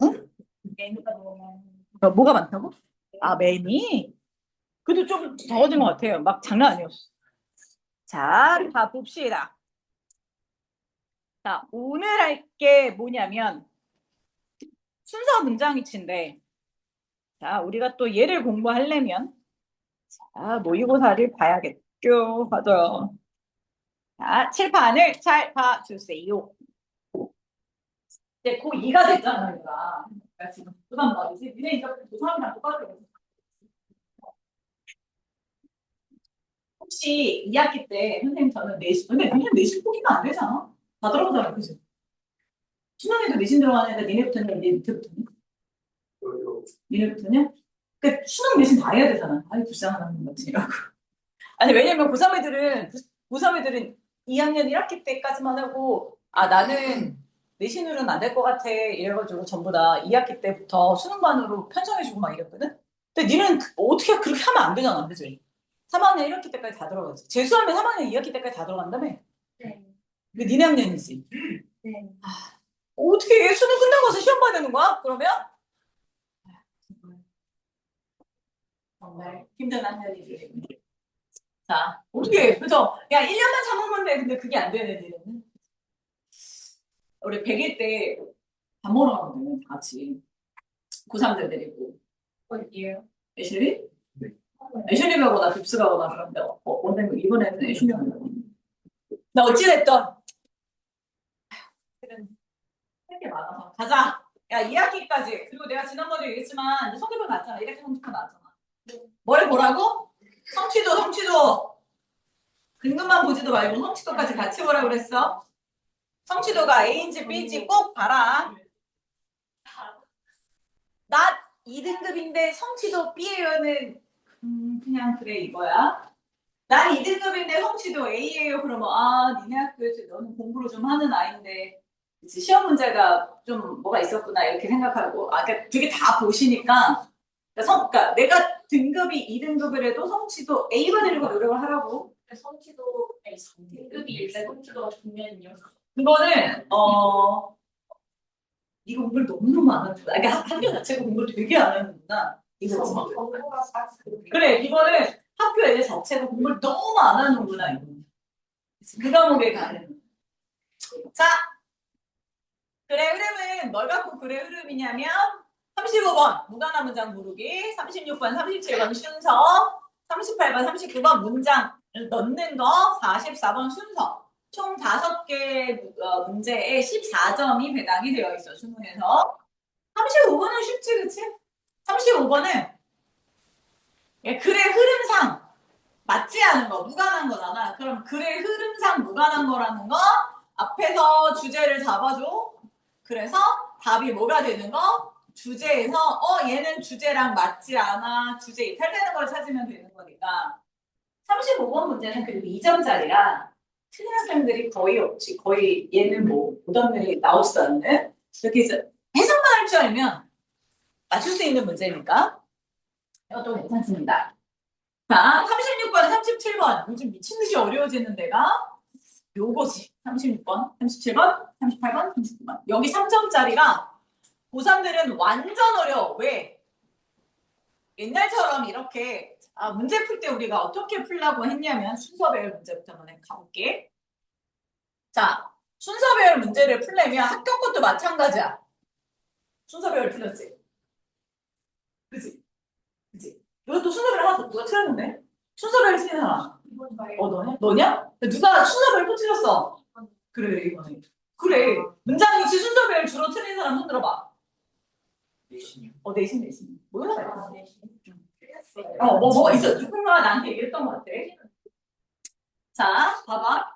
응? 뭐가 많다고? 아, 맨이? 그래도 좀 적어진 것 같아요. 막 장난 아니었어. 자, 가봅시다. 자, 오늘 할 게 뭐냐면 순서 문장이치인데, 자, 우리가 또 얘를 공부하려면, 자, 모의고사를 봐야겠죠. 맞아요. 자, 칠판을 잘 봐주세요. 이제 고2가 됐잖아요, 얘가. 그러니까 지금 부담 말이지. 니네 이제 고3이랑 똑같아요. 혹시 2학기 때 선생님 저는 내신, 근데 니네 내신 포기가 안 되잖아. 다 들어보잖아, 그지? 수능에도 내신 들어가는데 니네부터는 얘 밑에부터는? 니네부터는? 그 수능 내신 다 해야 되잖아. 아이 불쌍한 학생 같으라고. 아니 왜냐면 고3 애들은 고3 애들은 2학년 1학기 때까지만 하고 아 나는 내신으로는 안 될 것 같아 이래가지고 전부 다 2학기 때부터 수능반으로 편성해주고 막 이랬거든? 근데 니는 어떻게 그렇게 하면 안 되잖아, 그지? 3학년 1학기 때까지 다 들어가지. 재수하면 3학년 2학기 때까지 다 들어간다며? 네. 그 니네 학년이지. 네. 어떻게 수능 끝나고 서 시험 봐야 되는 거야? 그러면? 정말 힘든 학년이지. 자, 어떻게, 그죠? 야, 1년만 참으면 돼. 근데 그게 안 되는 일은. 우리 100일 때 밥 먹으러 가거든요, 다 같이. 고3들 데리고. 어디요? 애슐리? 네. 애슐리 가거나 빕스 가거나 그런데, 원래 이번에는 애슐리 가려고. 나 어찌됐든, 할게 많아서. 가자! 야, 2학기까지. 그리고 내가 지난번에 얘기했지만, 이제 성적표 나왔잖아. 1학기 성적표 나왔잖아. 뭘 보라고? 성취도, 성취도! 근근만 보지도 말고 성취도까지 같이 보라 그랬어. 성취도가 A인지 B인지 꼭 봐라. 나 2등급인데 성취도 B예요는 그냥 그래 이거야. 난 2등급인데 성취도 A예요. 그러면 아 니네 학교에서 너는 공부를 좀 하는 아이인데 그치, 시험 문제가 좀 뭐가 있었구나 이렇게 생각하고 그러니까 되게 다 보시니까 그러니까 내가 등급이 2등급이라도 성취도 A 받으려고 노력을 하라고. 성취도 등급이 1대 성취도가 좋면요. 이거는 이 공부를 너무너무 안 하는구나. 그러니까 학교 자체가 공부를 되게 안 하는구나. 이거지. 그래, 이거는 학교 애들 자체가 공부를 너무 안 하는구나. 이거. 그 과목에 가는. 자, 글의 흐름은 뭘 갖고 글의 흐름이냐면 35번 무관한 문장 부르기, 36번, 37번 순서, 38번, 39번 문장 넣는 거, 44번 순서. 총 5개 문제에 14점이 배당이 되어 있어, 수능에서. 35번은 쉽지, 그치? 35번은 글의 흐름상 맞지 않은 거, 무관한 거잖아. 그럼 글의 흐름상 무관한 거라는 거 앞에서 주제를 잡아줘. 그래서 답이 뭐가 되는 거? 주제에서 얘는 주제랑 맞지 않아. 주제 이탈되는 걸 찾으면 되는 거니까. 35번 문제는 그리고 2점짜리라 틀린 학생들이 거의 없지. 거의 얘는 뭐 오답률이 나오지도 않는. 이렇게 해서 해석만 할 줄 알면 맞출 수 있는 문제니까 이것도 괜찮습니다. 자, 36번, 37번. 요즘 미친 듯이 어려워지는 데가 요거지. 36번, 37번, 38번, 39번. 여기 3점짜리가 고3들은 완전 어려워. 왜? 옛날처럼 이렇게 문제 풀 때 우리가 어떻게 풀라고 했냐면 순서배열 문제부터 한번 가볼게. 자, 순서배열 문제를 풀려면 학교 것도 마찬가지야. 순서배열 틀렸지? 그치? 그치? 이것도 순서배열 하나 더 누가 틀렸는데? 순서배열 틀린 사람. 너냐? 너냐? 누가 순서배열 또 틀렸어? 그래, 이거네. 그래. 문장이지 순서배열 주로 틀린 사람 손 들어봐. 내신이요? 내신. 뭐야? 내신. 뭐가 있어. 누군가 나한테 얘기했던 것 같아. 자, 봐봐.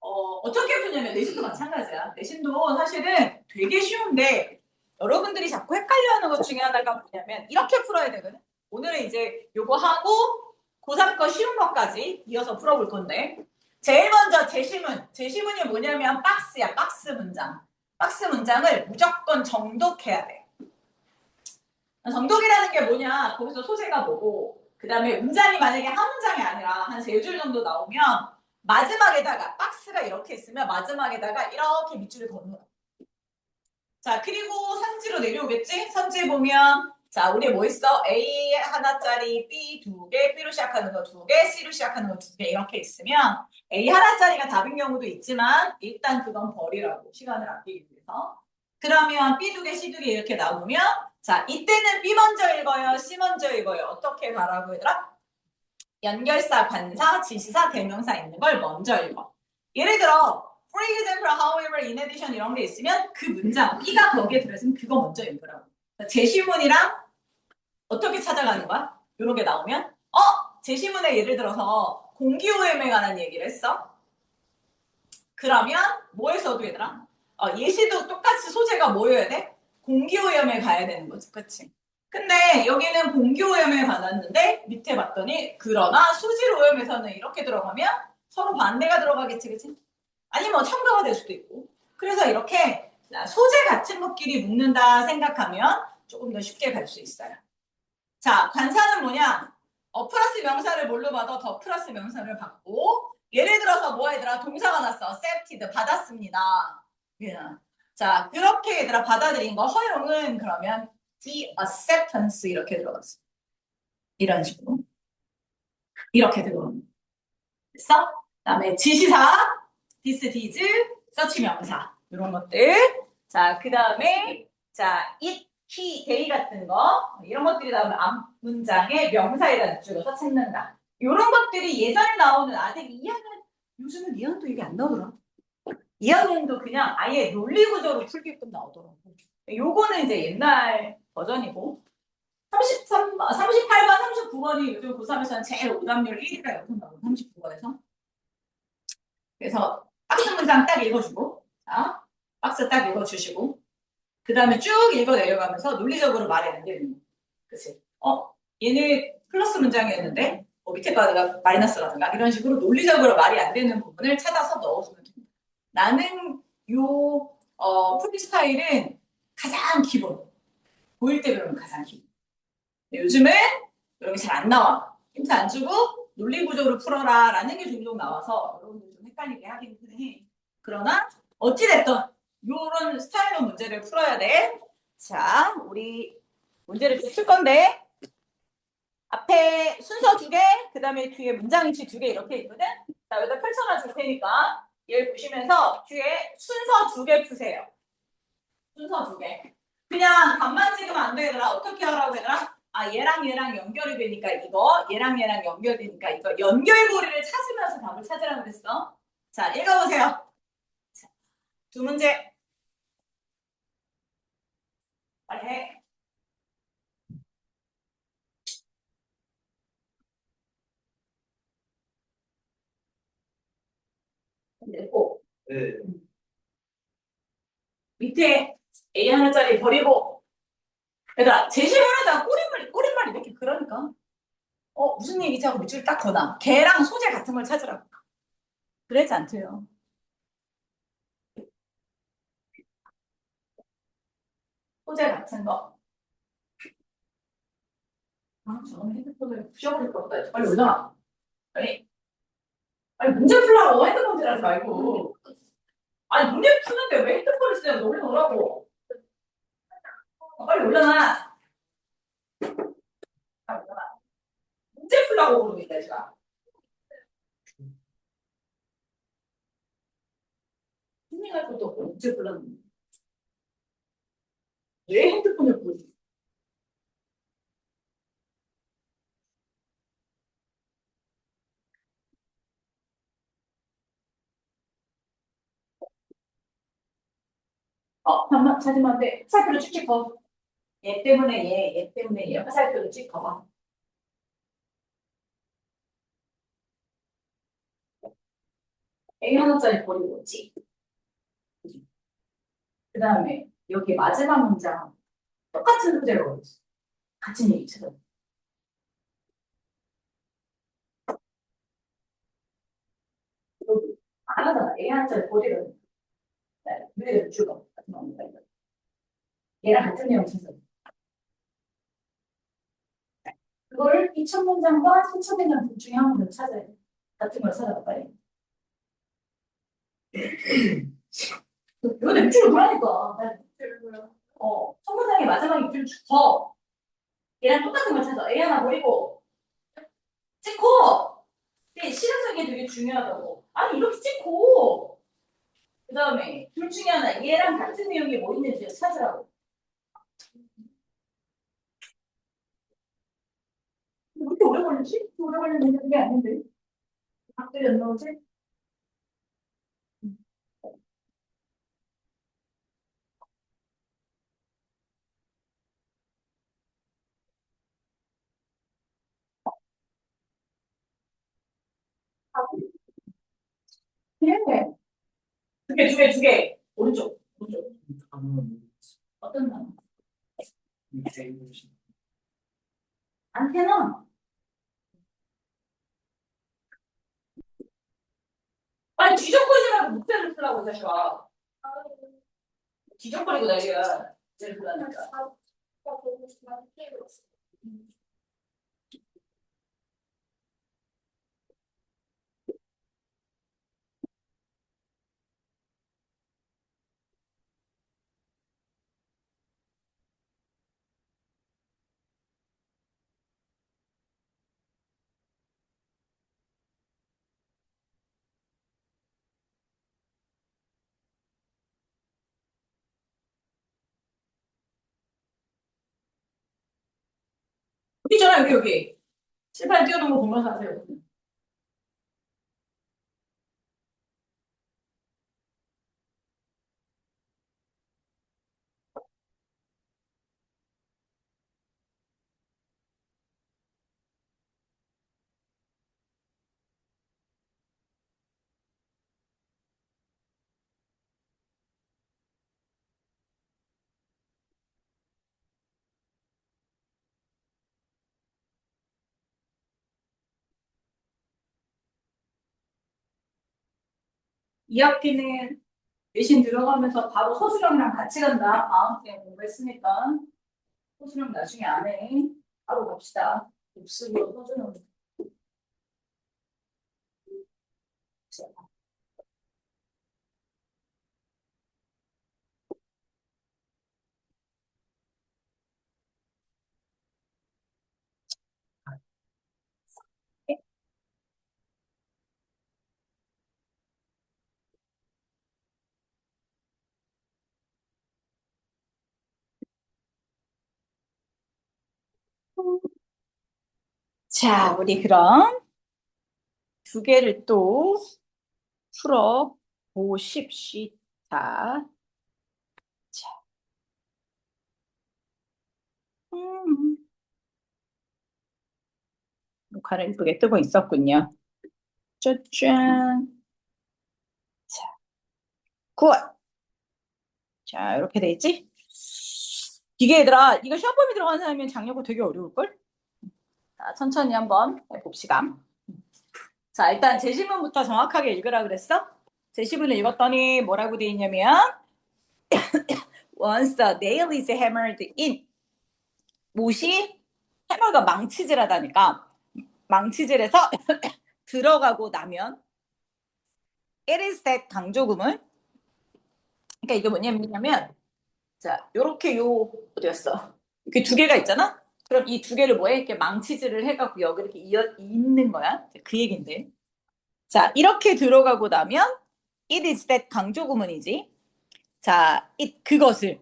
어떻게 푸냐면 내신도 마찬가지야. 내신도 사실은 되게 쉬운데 여러분들이 자꾸 헷갈려하는 것 중에 하나가 뭐냐면 이렇게 풀어야 되거든. 오늘은 이제 요거 하고 고3 거 쉬운 것까지 이어서 풀어볼 건데 제일 먼저 제시문이 뭐냐면 박스야. 박스 문장. 박스 문장을 무조건 정독해야 돼. 정독이라는 게 뭐냐? 거기서 소재가 뭐고 그 다음에 문장이 만약에 한 문장이 아니라 한 3줄 정도 나오면 마지막에다가 박스가 이렇게 있으면 마지막에다가 이렇게 밑줄을 걷는 거야. 자, 그리고 선지로 내려오겠지? 선지 보면 자, 우리 뭐 있어? A 하나짜리, B 두 개, B로 시작하는 거 두 개, C로 시작하는 거 두 개 이렇게 있으면 A 하나짜리가 답인 경우도 있지만 일단 그건 버리라고 시간을 아끼기 위해서. 그러면 B 두 개, C 두 개 이렇게 나오면 자, 이때는 B 먼저 읽어요, C 먼저 읽어요. 어떻게 가라고 얘들아? 연결사, 관사, 지시사, 대명사 있는 걸 먼저 읽어. 예를 들어 for example, however, in addition 이런 게 있으면 그 문장 B가 거기에 들어있으면 그거 먼저 읽으라고. 제시문이랑 어떻게 찾아가는 거야? 이런 게 나오면 제시문에 예를 들어서 공기오염에 관한 얘기를 했어. 그러면 뭐에 써도 얘들아? 예시도 똑같이 소재가 뭐여야 돼? 공기오염에 가야 되는 거지. 그치? 근데 여기는 공기오염에 관했는데 밑에 봤더니 그러나 수질오염에서는 이렇게 들어가면 서로 반대가 들어가겠지. 그치? 아니면 뭐 첨가가 될 수도 있고. 그래서 이렇게 소재 같은 것끼리 묶는다 생각하면 조금 더 쉽게 갈 수 있어요. 자, 관사는 뭐냐? 플러스 명사를 뭘로 받아? 더 플러스 명사를 받고 예를 들어서 뭐 얘들아? 동사가 났어. accepted, 받았습니다. 예. 자, 그렇게 얘들아 받아들인 거 허용은 그러면 the acceptance 이렇게 들어갔어. 이런 식으로. 이렇게 들어가는 거. 됐어? 그다음에 지시사, this, this, such 명사 이런 것들. 자, 그다음에 자, it, he, they 같은 거 이런 것들이 나오면 앞 문장에 명사에다 붙여서 찾는다. 이런 것들이 예전에 나오는 아직 2학년 요즘은 2학년도 이게 안 나오더라. 2학년도 그냥 아예 논리구조로 풀게끔 나오더라고. 요거는 이제 옛날 버전이고 38번, 39번이 요즘 고3에서는 제일 오답률 1위가 여기 나오고 39번에서. 그래서 박스 문장 딱 읽어주고, 자, 박스 딱 읽어주시고, 그 다음에 쭉 읽어 내려가면서 논리적으로 말이 안 되는 거. 그치? 얘는 플러스 문장이었는데, 밑에 바가 마이너스라든가, 이런 식으로 논리적으로 말이 안 되는 부분을 찾아서 넣어주면 됩니다. 나는 풀이 스타일은 가장 기본. 보일 때 그러면 가장 기본. 요즘은 이런 게 잘 안 나와. 힌트 안 주고 논리구조로 풀어라 라는 게 종종 나와서 여러분들 좀 헷갈리게 하긴 해. 그러나 어찌됐든 이런 스타일로 문제를 풀어야 돼. 자, 우리 문제를 좀 풀 건데 앞에 순서 두 개, 그 다음에 뒤에 문장인치 두 개 이렇게 있거든. 자, 여기다 펼쳐놔 줄 테니까 얘를 보시면서 뒤에 순서 두 개 푸세요. 순서 두 개. 그냥 답만 찍으면 안 되더라. 어떻게 하라고 해더라? 얘랑 얘랑 연결이 되니까 이거, 얘랑 얘랑 연결되니까 이거. 연결고리를 찾으면서 답을 찾으라고 그랬어. 자, 읽어보세요. 자, 두 문제. 빨리 해. 냈고. 네. 밑에 A 하나짜리 버리고. 얘들아, 제시문에다가 꼬릿말 이렇게 그러니까. 무슨 얘기지 하고 밑줄 딱 거나. 걔랑 소재 같은 걸 찾으라고. 그러지 않대요. 소재 같은 거. 저는 핸드폰을 부셔버릴 것 같다. 빨리 올라. 빨리. 아니, 문제 풀라고 핸드폰 들하지 말고. 아니, 문제 푸는데 왜 핸드폰을 쓰냐고. 너 올라오라고. 빨리 올라놔. 빨리 올라놔. 문제 풀라고 그러고 있다, 지금. 힘내갈 것도 없고, 문제 풀라고. 왜 핸드폰을 보지? 잠깐만, 찾으면 안 돼. 화살표를 쭉쭉 거. 얘 때문에 얘. 화살표를 쭉 거. A 하나짜리 버리고 있지. 그 다음에 여기 마지막 문장 똑같은 소재로 있어. 같은 얘기처럼. 여기 안 하잖아. A 하나짜리 버리고. 왜 죽어? 얘랑 같은 내용 찾아. 그거를 2,000문장과 3,000문장 둘 중에 한 군데 찾아야 돼. 같은 걸 찾아봐, 빨리. 이거 내 밑으로 보라니까. 마지막에 입줄 더 얘랑 똑같은 걸 찾아. A 하나 버리고 찍고 실험성이 되게 중요하다고. 아니 이렇게 찍고 그 다음에 둘 중에 하나 얘랑 같은 내용이 뭐 있는지 찾으라고. 왜 이렇게 오래 걸리지? 오래 걸리는 게 아닌데. 각들이 안 나오지? 아, 네. 두 개. 오른쪽. 어떤 단어? 안테나. 아니 뒤적거리지 말고 목대를 쓰라고 내가. 뒤적거리고 내가 목대를 쓰라니까. 여기 있잖아 여기. 실판 띄워놓은 거 보면서 하세요. 이 학기는 외신 들어가면서 바로 서술형이랑 같이 간다. 다음 주에 공부했으니까 서술형 나중에 안 해. 바로 갑시다. 복습으로 서술형. 자, 우리 그럼 두 개를 또 풀어 보십시다. 자, 음, 녹화를 이쁘게 뜨고 있었군요. 짜잔. 자, 굿. 자, 이렇게 돼 있지? 이게 얘들아, 이거 시험범위 들어가는 사람이면 작년고 되게 어려울걸? 자, 천천히 한번 해봅시다. 자, 일단 제시문부터 정확하게 읽으라 그랬어? 제시문을 읽었더니 뭐라고 돼 있냐면 Once the nail is hammered in 못이 해머가 망치질하다니까 망치질해서 들어가고 나면 it is that 강조구문 그러니까 이게 뭐냐면 자 요렇게 요 어디였어 이렇게 두 개가 있잖아 그럼 이 두 개를 뭐해 이렇게 망치질을 해갖고 여기 이렇게 있는 거야 그 얘긴데 자 이렇게 들어가고 나면 it is that 강조구문이지 자 it 그것을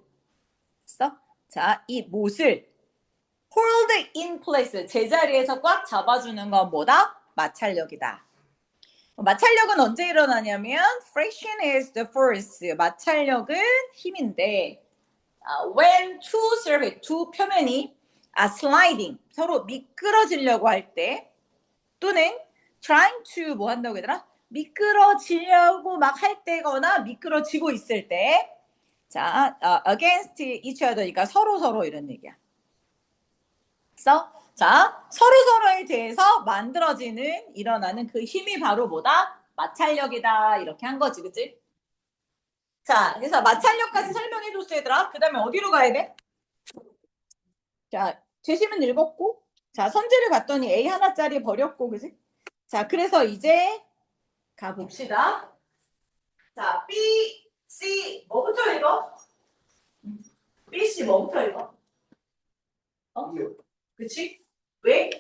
써? 자 이 못을 hold in place 제자리에서 꽉 잡아주는 건 뭐다? 마찰력이다. 마찰력은 언제 일어나냐면 friction is the force. 마찰력은 힘인데 when two surface, 두 표면이 sliding 서로 미끄러지려고 할 때 또는 trying to 뭐 한다고 얘들아? 미끄러지려고 막 할 때거나 미끄러지고 있을 때 자, against each other니까 서로 이런 얘기야. 자, 서로에 대해서 만들어지는, 일어나는 그 힘이 바로 뭐다? 마찰력이다. 이렇게 한 거지, 그치? 자, 그래서 마찰력까지 설명해줬어, 얘들아. 그 다음에 어디로 가야 돼? 자, 제시문 읽었고, 자, 선지를 갔더니 A 하나짜리 버렸고, 그치? 자, 그래서 이제 가봅시다. 자, B, C, 뭐부터 읽어? B, C. 혹시 뭐부터 읽어? 어? 그치? 왜?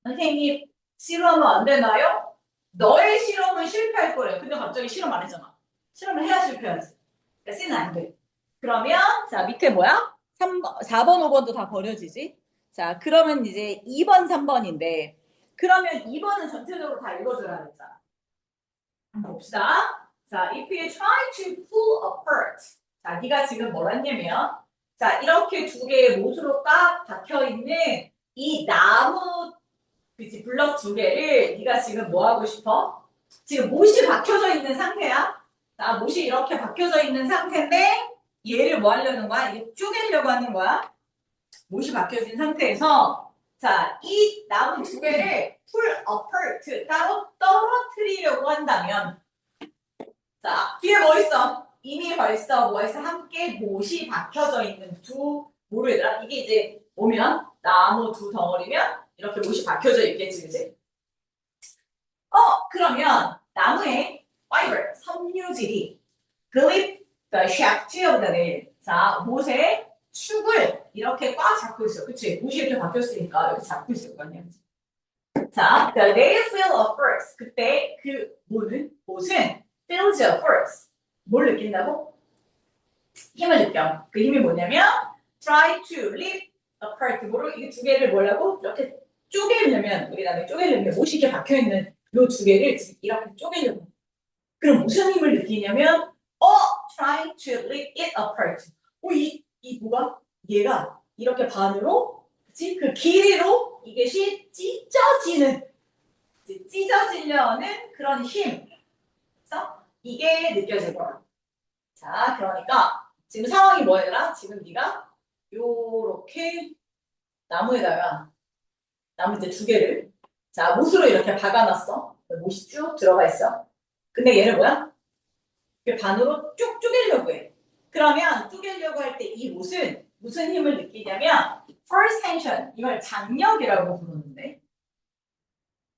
선생님 실험은 안 되나요? 너의 실험은 실패할 거래. 근데 갑자기 실험 안 했잖아. 실험을 해야 실패하지. 그러니까 C는 안 돼. 그러면 자 밑에 뭐야? 3번, 4번, 5번도 다 버려지지? 자 그러면 이제 2번, 3번인데 그러면 2번은 전체적으로 다 읽어줘야 했잖아. 한번 봅시다. 자, if you try to pull apart. 자, 네가 지금 뭘 했냐면 자 이렇게 두 개의 못으로 꽉 박혀 있는 이 나무 그치 블럭 두 개를 네가 지금 뭐 하고 싶어? 지금 못이 박혀져 있는 상태야. 자, 못이 이렇게 박혀져 있는 상태인데 얘를 뭐 하려는 거야? 이게 쪼개려고 하는 거야. 못이 박혀진 상태에서 자, 이 나무 두 개를 pull apart 따로 떨어뜨리려고 한다면 자, 뒤에 뭐 있어? 이미 벌써 뭐 있어? 함께 못이 박혀져 있는 두 모르겠더라. 이게 이제 오면 나무 두 덩어리면 이렇게 못이 박혀져 있겠지, 그지? 그러면 나무의 fiber, 섬유질이 grip the shaft of the nail. 자, 못의 축을 이렇게 꽉 잡고 있어. 그치? 못이 이렇게 박혔으니까 이렇게 잡고 있을 거 아니야. 자, the nail feel of force. 그때 그 못은 feels a force. 뭘 느낀다고? 힘을 느껴. 그 힘이 뭐냐면 try to rip apart. 뭐로 이게 두 개를 뭐라고? 이렇게 쪼개려면 우리 나중에 쪼개려면 못이 이렇게 박혀 있는 요 두 개를 이렇게 쪼개려고. 그럼 무슨 힘을 느끼냐면 try to rip it apart. 이 뭐가? 얘가 이렇게 반으로 그치? 그 길이로 이것이 찢어지려는 그런 힘. 그래서 이게 느껴질 거야. 자, 그러니까 지금 상황이 뭐였더라? 지금 네가 요렇게 나무에다가 나무 이제 두 개를 자 못으로 이렇게 박아놨어. 못이 쭉 들어가 있어. 근데 얘를 뭐야? 이렇게 반으로 쭉 쪼개려고 해. 그러면 쪼개려고 할 때 이 못은 무슨 힘을 느끼냐면 force tension 이걸 장력이라고 부르는데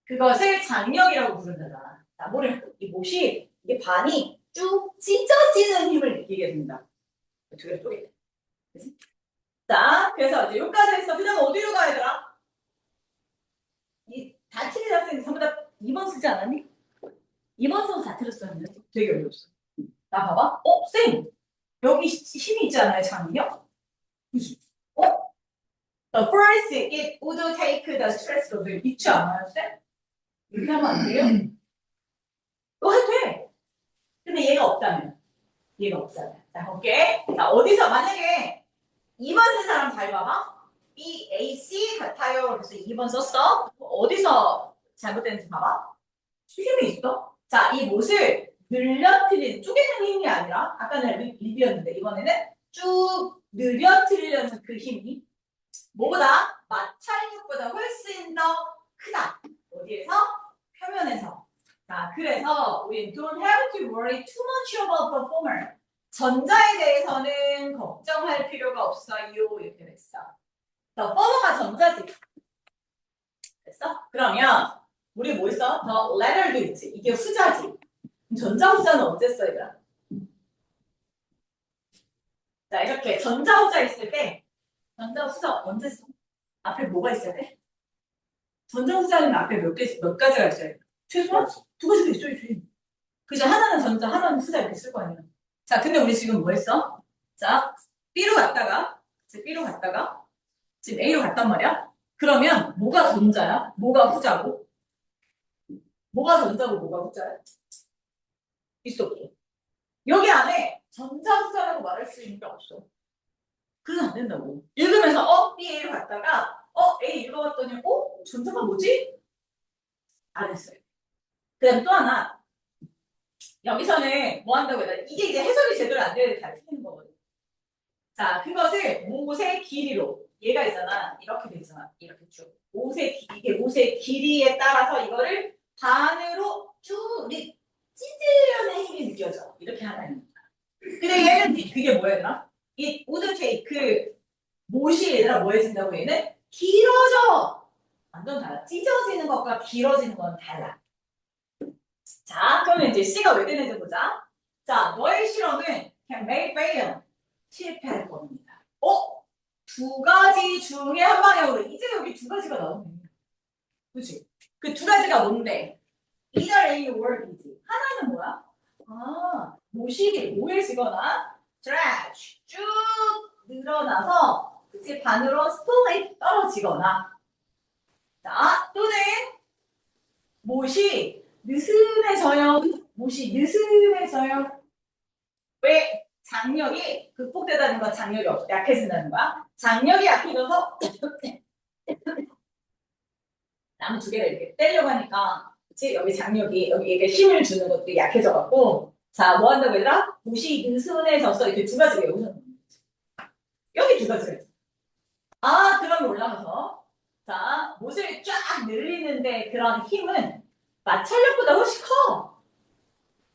그것을 장력이라고 부른다잖아. 자, 이 못이 이게 반이 쭉 찢어지는 힘을 느끼게 된다. 두 개를 쪼개. 자, 그래서 이제 여기까지 했어. 그 다음에 어디로 가야 되나? 다 틀린 학생이 전부 다 2번 쓰지 않았니? 2번 써서 다 틀렸었는데 되게 어려웠어. 나 봐봐. 쌤! 여기 힘이 있잖아요, 장력? 그치? The first it would take the stress load. 있지 않아요, 쌤? 이렇게 하면 안 돼요? 또 해도 돼. 근데 얘가 없다면. 얘가 없다면. 자, 볼게. 자, 어디서 만약에 2번 쓴 사람 잘 봐봐. B, A, C 같아요. 그래서 2번 썼어. 어디서 잘못됐는지 봐봐. 힘이 있어. 자, 이 못을 늘려뜨리는, 쪼개는 힘이 아니라, 아까는 립이었는데, 이번에는 쭉 늘려뜨리려는 그 힘이 뭐보다 마찰력보다 훨씬 더 크다. 어디에서? 표면에서. 자, 그래서 우린 don't have to worry too much about the former. 전자에 대해서는 걱정할 필요가 없어요. 이렇게 됐어. The former가 전자지. 됐어? 그러면 우리 뭐 있어? The letter도 있지. 이게 후자지. 전자 후자는 언제 써, 얘들아? 자, 이렇게 전자 후자 있을 때 전자 후자 언제 써? 앞에 뭐가 있어야 돼? 전자 후자는 앞에 몇 가지가 있어야 돼? 최소한 두 가지가 있어야지. 그죠? 하나는 전자, 하나는 후자 이렇게 쓸 거 아니야. 자, 근데 우리 지금 뭐 했어? 자, B로 갔다가 지금 A로 갔단 말이야? 그러면 뭐가 전자야? 뭐가 후자고? 뭐가 전자고 뭐가 후자야? 있어 없어? 여기 안에 전자 후자라고 말할 수 있는 게 없어. 그래서 안 된다고. 읽으면서 B, A로 갔다가 A 읽어봤더니 전자가 뭐지? 안 했어요. 그 다음에 또 하나 여기서는 뭐 한다고 해야 돼? 이게 이제 해석이 제대로 안 되는 잘 틀리는 거거든. 자, 그것을 못의 길이로 얘가 있잖아. 이렇게 돼 있잖아. 이렇게 쭉. 이게 못의 길이에 따라서 이거를 반으로 쭉 찢으려는 힘이 느껴져. 이렇게 하나는. 근데 얘는 그게 뭐야, 얘들아? 이 우드체이 그 못이 얘들아 뭐 해진다고 얘는 길어져. 완전 달라. 찢어지는 것과 길어지는 건 달라. 자, 그러면 이제 C가 왜 되는지 보자. 자, 너의 실험은 can may fail. 실패할 겁니다. 두 가지 중에 한 방향으로. 이제 여기 두 가지가 나오네. 그치? 그 두 가지가 뭔데? either A or B지. 하나는 뭐야? 모식이 모여지거나 stretch 쭉 늘어나서 그치? 반으로 split 떨어지거나 자 또는 못이 느슨해져요. 못이 느슨해져요. 왜? 장력이 극복되다는 건 장력이 약해진다는 거야. 장력이 약해져서 나무 두 개를 이렇게 떼려고 하니까 그치? 여기 장력이 여기 이렇게 힘을 주는 것들이 약해져갖고 자 뭐 한다고 얘들아? 못이 느슨해져서 이렇게 두 가지가 여기 두 가지가 있어. 그럼 올라가서 자 못을 쫙 늘리는데 그런 힘은 마찰력보다 훨씬 커.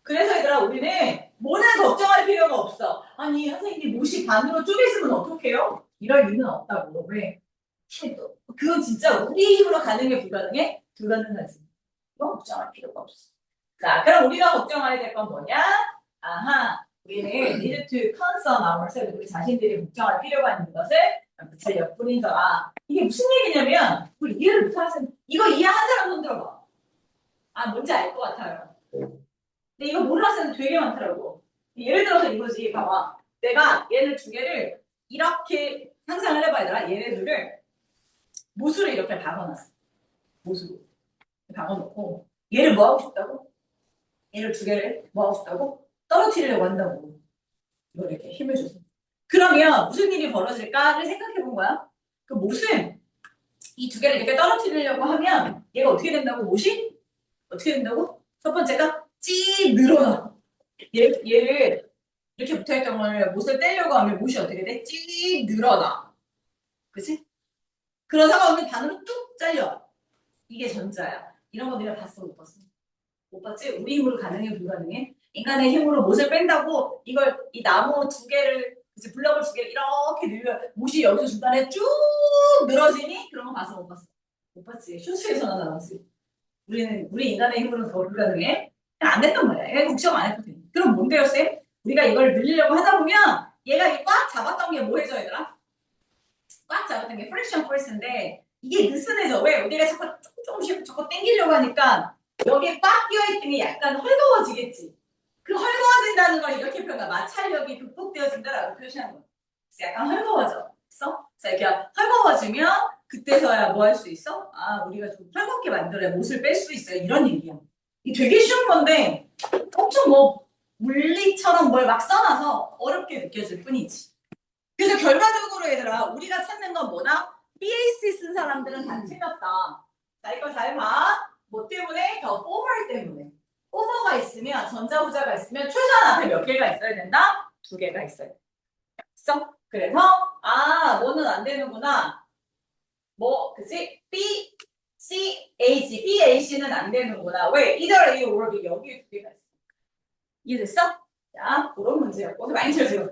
그래서 얘들아 우리는 뭐는 걱정할 필요가 없어. 아니 선생님 못이 반으로 쪼개지면 어떡해요? 이럴 이유는 없다고. 왜? 힘이 또 그건 진짜 우리 힘으로 가능해 불가능해? 불가능하지. 이거 걱정할 필요가 없어. 자 그럼 우리가 걱정해야 될 건 뭐냐? 우리는 need to concern ourselves. 우리 자신들이 걱정할 필요가 있는 것을 잘 엿보인다. 이게 무슨 얘기냐면 우리 이해를 못하는 이거 이해한 사람 손 들어봐. 뭔지 알 것 같아요. 근데 이거 모르는 학생은 되게 많더라고. 예를 들어서 이거지. 봐봐. 내가 얘를 두 개를 이렇게 상상을 해봐야 되나? 얘네들을 못으로 이렇게 박아놨어. 못으로. 박아놓고 얘를 뭐 하고 싶다고? 얘를 두 개를 뭐 하고 싶다고? 떨어뜨리려고 한다고. 이걸 이렇게 힘을 줘서. 그러면 무슨 일이 벌어질까를 생각해 본 거야. 그 못은 이 두 개를 이렇게 떨어뜨리려고 하면 얘가 어떻게 된다고? 못이? 어떻게 된다고? 첫 번째가 찌 늘어나. 얘를 이렇게 붙어있던 걸 못을 떼려고 하면 못이 어떻게 돼? 찌 늘어나. 그치? 그런 상황은 반으로 뚝 잘려. 이게 전자야. 이런 거 내가 봤어, 못 봤어? 못 봤지? 우리 힘으로 가능해, 불가능해? 인간의 힘으로 못을 뺀다고 이 나무 두 개를, 그치? 블럭을 두 개를 이렇게 늘려, 못이 여기서 중간에 쭉 늘어지니? 그런 거 봤어, 못 봤어? 못 봤지? 쇼츠에서나 나오지. 우리 인간의 힘으로는 더 불가능해? 그냥 안 된단 말이야. 얘가 걱정 안 해도 돼. 그럼 뭔데요, 쌤? 우리가 이걸 늘리려고 하다 보면 얘가 꽉 잡았던 게 뭐 해줘, 얘들아? 꽉 잡았던 게 프릭션 포스인데 이게 느슨해져. 왜? 우리가 자꾸 조금씩 자꾸 당기려고 하니까 여기에 꽉 끼어있던 게 약간 헐거워지겠지. 그 헐거워진다는 걸 이렇게 표현해. 마찰력이 극복되어진다라고 표시하는 거야. 그래서 약간 헐거워져. 있어? 자, 이렇게 헐거워지면 그때서야 뭐 할 수 있어? 우리가 좀 헐겁게 만들어야 못을 뺄 수 있어요. 이런 얘기야. 이게 되게 쉬운 건데 엄청 뭐 물리처럼 뭘 막 써놔서 어렵게 느껴질 뿐이지. 그래서 결과적으로 얘들아 우리가 찾는 건 뭐다? BAC 쓴 사람들은 다 틀렸다. 자 이거 잘 봐. 뭐 때문에? 더 포멀 때문에. 포머가 있으면 전자후자가 있으면 최소한 앞에 몇 개가 있어야 된다? 두 개가 있어야 돼. 있어? 그래서 뭐는 안 되는구나. 뭐 그치? B, C, A지. B, A, C는 안 되는구나. 왜? either A or B 여기에 두 개가 있어. 이해됐어? 자 그런 문제였고 많이 쳐줘.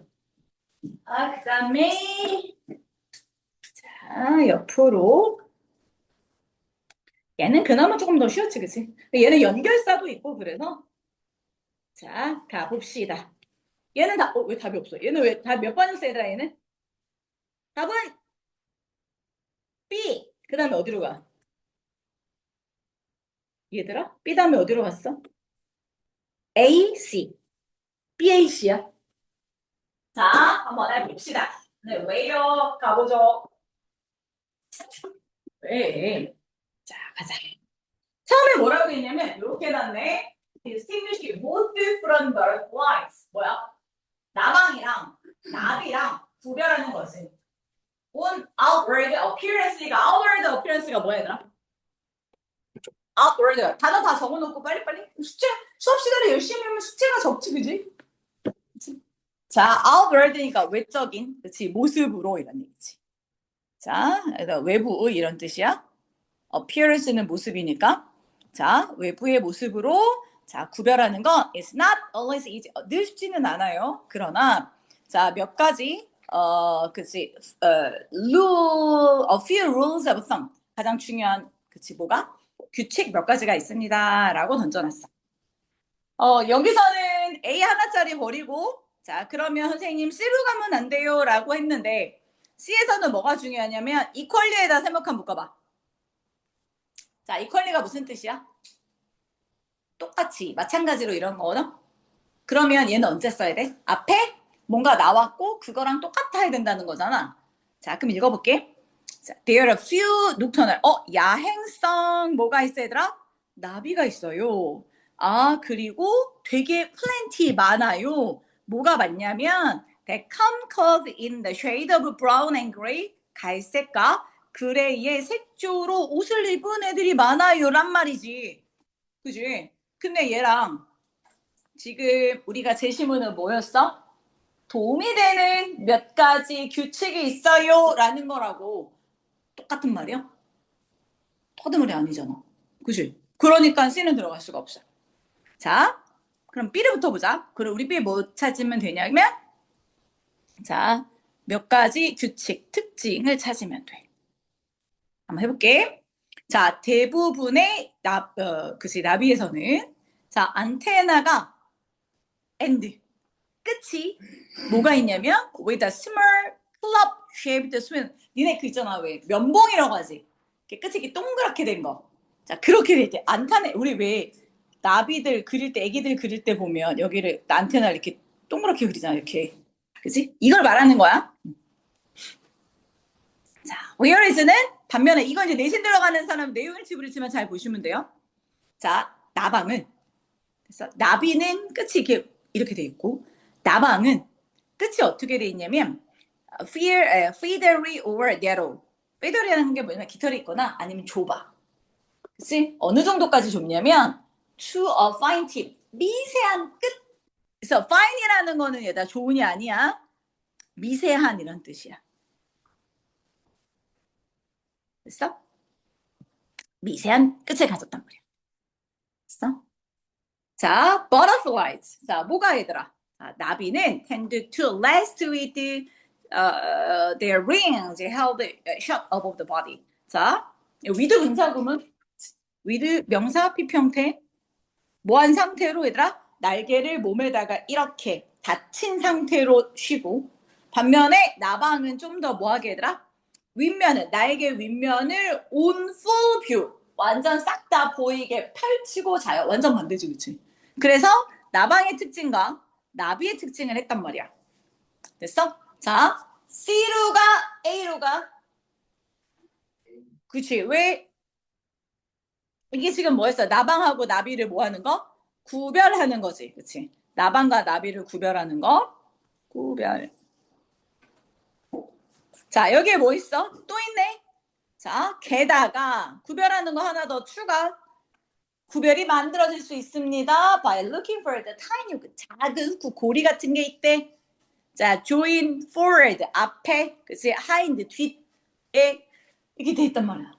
그 다음에 옆으로 얘는 그나마 조금 더 쉬웠지 그치? 얘는 연결사도 있고 그래서 자 가봅시다. 얘는 왜 답이 없어? 얘는 왜 답 몇 번이었어 얘들아 얘는? 답은 B 그 다음에 어디로 가? 얘들아? B 다음에 어디로 갔어? A, C B, A, C야. 자 한번 해봅시다. 네, 웨이어 가보죠. 왜? 자 가자. 처음에 뭐라고 했냐면 이렇게 해놨네. distinguish both from butterflies. 뭐야? 나방이랑 나비랑 구별하는 것은 on outward appearance가 outward appearance가 뭐야 얘들아? outward 단어 다 적어놓고 빨리빨리 수업 시간에 열심히 하면 숙제가 적지 그지? 자 outward니까 외적인 그치 모습으로 이런 얘기지. 자 외부 이런 뜻이야. appearance는 모습이니까 자 외부의 모습으로 자 구별하는 건 is not always easy 늘 쉽지는 않아요. 그러나 자 몇 가지 그치 rule a few rules of thumb 가장 중요한 그치 뭐가 규칙 몇 가지가 있습니다라고 던져놨어. 여기서는 A 하나짜리 버리고 자 그러면 선생님 C로 가면 안 돼요라고 했는데 C에서는 뭐가 중요하냐면 equally에다 세모칸 묶어봐. 자, equally가 무슨 뜻이야? 똑같이 마찬가지로 이런 거거든. 그러면 얘는 언제 써야 돼? 앞에 뭔가 나왔고 그거랑 똑같아야 된다는 거잖아. 자, 그럼 읽어볼게. 자, there are a few nocturnal. 야행성 뭐가 있어 얘들아? 나비가 있어요. 아, 그리고 되게 plenty 많아요. 뭐가 많냐면 that come clothed in the shade of brown and gray, 갈색과 그레이의 색조로 옷을 입은 애들이 많아요란 말이지. 그지? 근데 얘랑 지금 우리가 제시문은 뭐였어? 도움이 되는 몇 가지 규칙이 있어요 라는 거라고. 똑같은 말이야? 터드물이 아니잖아. 그치? 그러니까 C는 들어갈 수가 없어. 자, 그럼 B를부터 보자. 그럼 우리 B 뭐 찾으면 되냐면, 자, 몇 가지 규칙, 특징을 찾으면 돼. 한번 해볼게. 자, 대부분의 나비에서는, 자, 안테나가 end, 끝이 뭐가 있냐면, with a small club shaped swing. 니네 그 있잖아, 왜? 면봉이라고 하지. 이렇게 끝이 이렇게 동그랗게 된 거. 자, 그렇게 돼 있대. 안테나, 우리 왜 나비들 그릴 때, 애기들 그릴 때 보면 여기를 안테나 이렇게 동그랗게 그리잖아, 이렇게. 그치? 이걸 말하는 거야. 자, where is는 반면에 이건 이제 내신 들어가는 사람 내용을 지부르지만 잘 보시면 돼요. 자, 나방은 그래서 나비는 끝이 이렇게 돼 있고 나방은 끝이 어떻게 돼 있냐면 feathery or narrow. feathery라는 게 뭐냐면 깃털이 있거나 아니면 좁아. 그치? 어느 정도까지 좁냐면 to a fine tip. 미세한 끝. 그래서 fine이라는 거는 얘다 좋은이 아니야. 미세한 이런 뜻이야. 됐어? 미세한 끝을 가졌단 말이야. 됐어? 자, butterflies. 자, 뭐가 얘들아? 자, 나비는 tend to rest with their wings held shut above the body. 자, with 근사구문, with 명사 피평태, 뭐한 상태로 얘들아? 날개를 몸에다가 이렇게 닫힌 상태로 쉬고 반면에 나방은 좀 더 뭐하게 얘들아? 윗면을 날개 윗면을 on full view 완전 싹 다 보이게 펼치고 자요. 완전 반대지 그치? 그래서 나방의 특징과 나비의 특징을 했단 말이야. 됐어? 자, C로 가 A로 가. 그치? 왜? 이게 지금 뭐였어? 나방하고 나비를 뭐 하는 거? 구별하는 거지. 그치? 나방과 나비를 구별하는 거. 구별. 자, 여기에 뭐 있어? 또 있네. 자, 게다가 구별하는 거 하나 더 추가. 구별이 만들어질 수 있습니다. By looking for the tiny, 작은 고리 같은 게 있대. 자, join forward, 앞에, 그치? hind, 뒤에, 이렇게 돼 있단 말이야.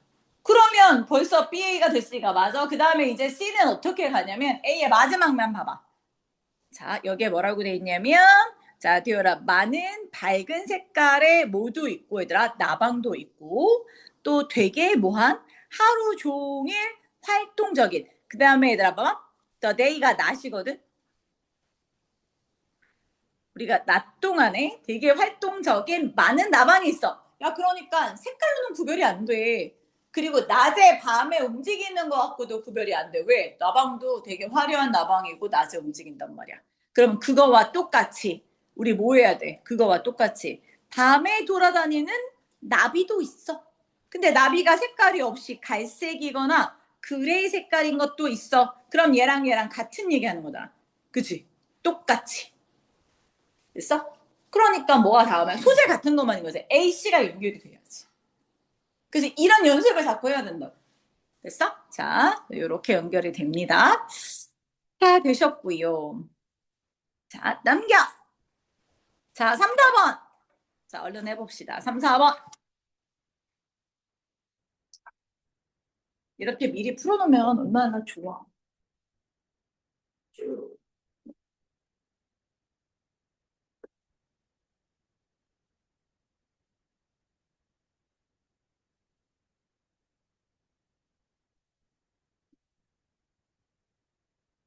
그러면 벌써 B가 됐으니까 맞아. 그 다음에 이제 C는 어떻게 가냐면 A의 마지막만 봐봐. 자, 여기에 뭐라고 돼 있냐면 자, 디오라 많은 밝은 색깔의 모두 있고 얘들아 나방도 있고 또 되게 뭐한 하루 종일 활동적인 그 다음에 얘들아 봐봐 the day가 낮이거든 우리가 낮 동안에 되게 활동적인 많은 나방이 있어 야 그러니까 색깔로는 구별이 안돼 그리고 낮에 밤에 움직이는 것 갖고도 구별이 안돼 왜? 나방도 되게 화려한 나방이고 낮에 움직인단 말이야 그러면 그거와 똑같이 우리 뭐 해야 돼? 그거와 똑같이 밤에 돌아다니는 나비도 있어. 근데 나비가 색깔이 없이 갈색이거나 그레이 색깔인 것도 있어. 그럼 얘랑 같은 얘기하는 거다. 그치? 똑같이. 됐어? 그러니까 뭐가 다음에 소재 같은 것만인 거지. A, C가 연결이 돼야지. 그래서 이런 연습을 자꾸 해야 된다. 됐어? 자, 이렇게 연결이 됩니다. 다 되셨고요. 자, 넘겨. 자, 3, 4번. 자, 얼른 해봅시다. 3, 4번. 이렇게 미리 풀어놓으면 얼마나 좋아.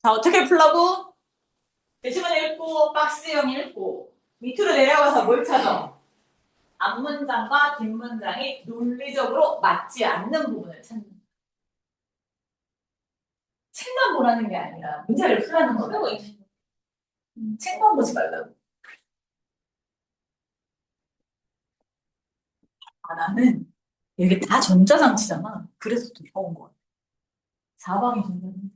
자, 어떻게 풀라고? 대시문 읽고, 박스형 읽고, 밑으로 내려가서 뭘 찾아? 앞문장과 뒷문장이 논리적으로 맞지 않는 부분을 찾는 거예요. 책만 보라는 게 아니라 문제를 풀라는 거예요. 책만 보지 말라고. 아, 나는 이게 다 전자장치잖아. 그래서 더 좋은 거야. 사방이 전자장치.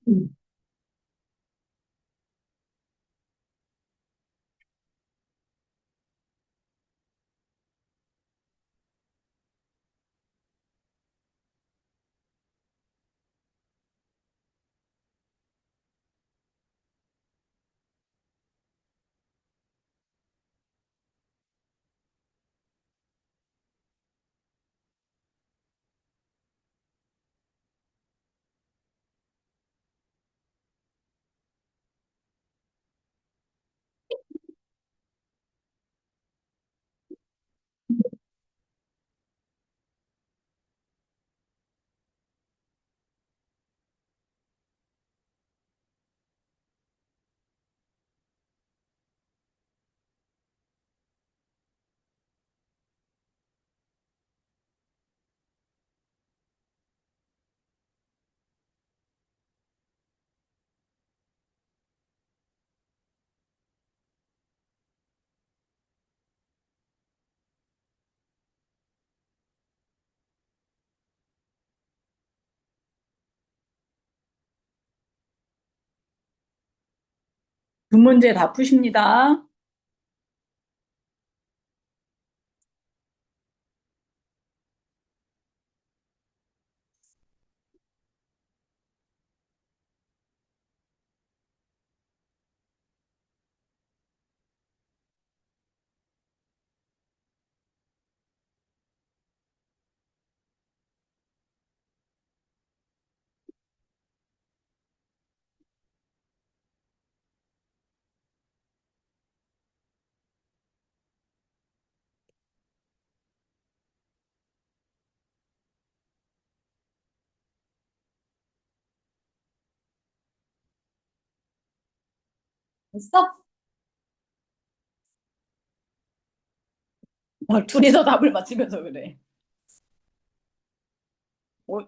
음. 두 문제 다 푸십니다. 됐어? 둘이서 답을 맞히면서 그래. 오,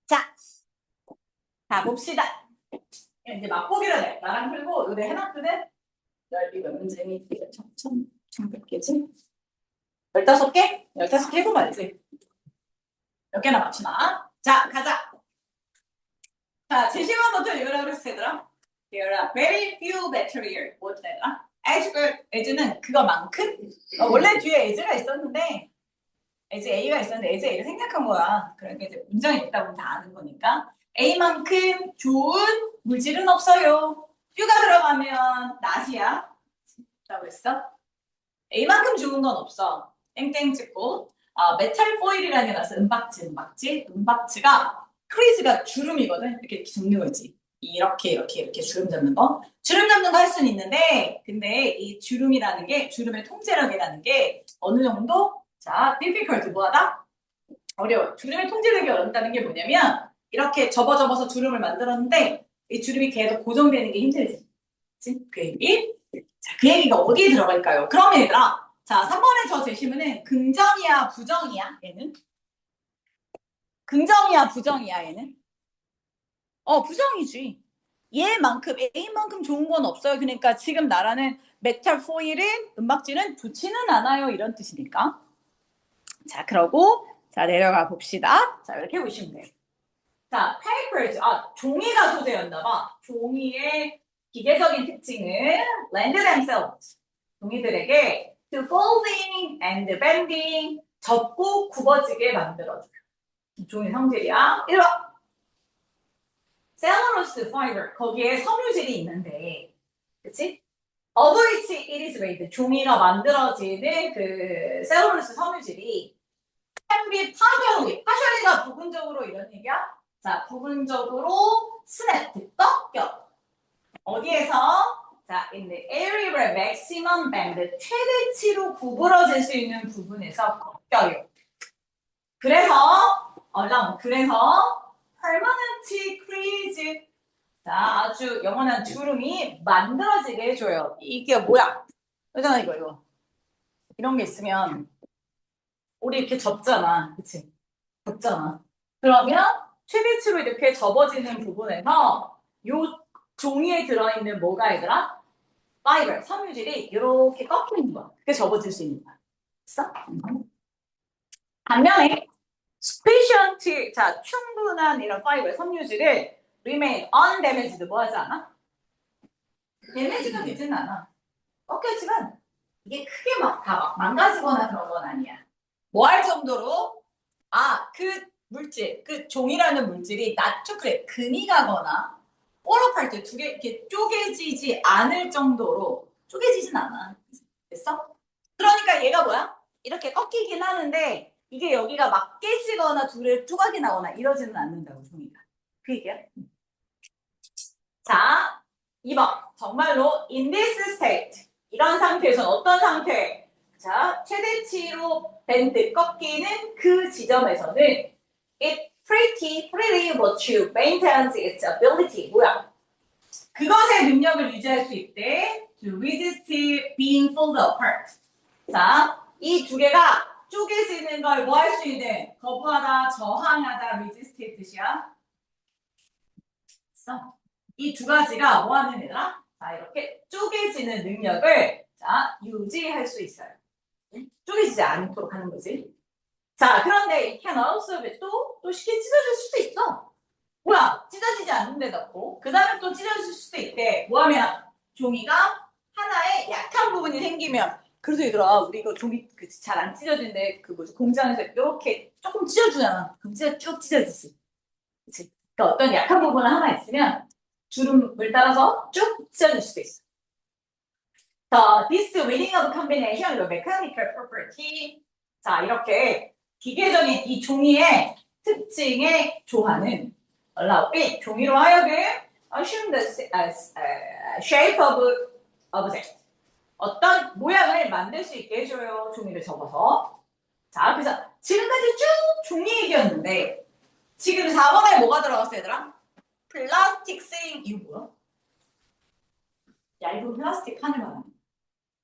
자, 자, 봅시다. 이제 맛보기로 돼. 나랑 풀고 의뢰 해놨거든? 이거 문제니? 1,100개지? 15개? 15개 해보면 알지? 몇 개나 맞추나? 자, 가자. 자, 제시문부터 읽으라고 그랬어, 얘들아. There are very few bacteria. 뭐지, 얘들아? as는 그거만큼? 원래 뒤에 as가 있었는데, as A가 있었는데, as A를 생략한 거야. 그러니까 이제 문장이 있다 보면 다 아는 거니까. A만큼 좋은 물질은 없어요. few가 들어가면 not이야. 라고 했어? A만큼 좋은 건 없어. 땡땡 찍고. 메탈 포일이라는 게 나왔어. 은박지가 크리즈가 주름이거든. 이렇게 잡는 거지. 이렇게 주름 잡는 거. 주름 잡는 거 할 수는 있는데, 근데 이 주름이라는 게, 주름의 통제력이라는 게 어느 정도? 자, difficult 뭐하다? 어려워. 주름의 통제력이 어렵다는 게 뭐냐면, 이렇게 접어서 주름을 만들었는데, 이 주름이 계속 고정되는 게 힘들지. 그치? 그 얘기? 자, 그 얘기가 어디에 들어갈까요? 그러면 얘들아, 자, 3번에 저 제시문은 긍정이야, 부정이야, 얘는? 긍정이야, 부정이야, 얘는? 부정이지. 얘만큼, A만큼 좋은 건 없어요. 그러니까 지금 나라는 메탈 포일은, 은박지는 좋지는 않아요. 이런 뜻이니까. 자, 그러고, 자, 내려가 봅시다. 자, 이렇게 보시면 돼요. 자, papers. 종이가 소재였나봐. 종이의 기계적인 특징은 lend themselves. 종이들에게 to folding and bending. 접고 굽어지게 만들어줘요. 종이 성질이야. 1번. cellulose fiber. 거기에 섬유질이 있는데, 그치? of which it is made. 종이가 만들어지는 그 셀룰로스 섬유질이 can be partially가 부분적으로 이런 얘기야? 자, 부분적으로 snapped, 꺾여. 어디에서? 자, in the area where maximum bend, 최대치로 구부러질 수 있는 부분에서 꺾여요. 그래서 permanent crease. 자, 아주 영원한 주름이 만들어지게 해줘요. 이게 뭐야? 그잖아, 이거. 이런 게 있으면, 우리 이렇게 접잖아. 그치? 접잖아. 그러면 최대치로 이렇게 접어지는 부분에서 요 종이에 들어있는 뭐가 얘들아? 파이버, 섬유질이 이렇게 꺾이는 거야. 그게 접어질 수 있는 거야. 됐어? 반면에 sufficient, 자, 충분한 이런 파이버, 섬유질을 remain undamaged 뭐 하지 않아? damage가 되지는 않아. 꺾였지만 이게 크게 다 망가지거나 그런 건 아니야. 뭐 할 정도로? 그 물질, 그 종이라는 물질이 그래, 금이 가거나 뽀록할 때 두 개 이렇게 쪼개지지 않을 정도로 쪼개지진 않아. 됐어? 그러니까 얘가 뭐야? 이렇게 꺾이긴 하는데 이게 여기가 막 깨지거나 둘에 조각이 나거나 이러지는 않는다고 종이가. 그 얘기야. 자, 2번. 정말로 in this state. 이런 상태에서 어떤 상태? 자, 최대치로 밴드 꺾이는 그 지점에서는 it pretty what you maintains its ability. 뭐야? 그것의 능력을 유지할 수 있대. To resist being pulled apart. 자, 이 두 개가 쪼개지는 걸 뭐 할 수 있는? 거부하다, 저항하다, resist의 뜻이야. 이 두 가지가 뭐 하는 애들아? 자, 이렇게 쪼개지는 능력을 자, 유지할 수 있어요. 쪼개지지 않도록 하는 거지. 자, 그런데 it can also be 또 쉽게 찢어질 수도 있어. 뭐야? 찢어지지 않는데 넣고 그 다음에 또 찢어질 수도 있대. 뭐하면 종이가 하나의 약한 부분이 생기면 그래서 얘들아 우리 이거 종이 잘 안 찢어지는데 그 뭐지 공장에서 이렇게 조금 찢어주잖아. 그럼 쭉 찢어지지. 그치? 그러니까 어떤 약한 부분 하나 있으면 주름을 따라서 쭉 찢어질 수도 있어. this winning of combination of mechanical property. 자, 이렇게 기계적인 이 종이의 특징의 조화는 allow it, 종이로 하여금 assume the shape of object. 어떤 모양을 만들 수 있게 해줘요. 종이를 접어서. 자, 그래서 지금까지 쭉 종이 얘기였는데 지금 4번에 뭐가 들어갔어, 얘들아? 플라스틱 세임, 이거 뭐야? 얇은 플라스틱 판을 말하는 거야.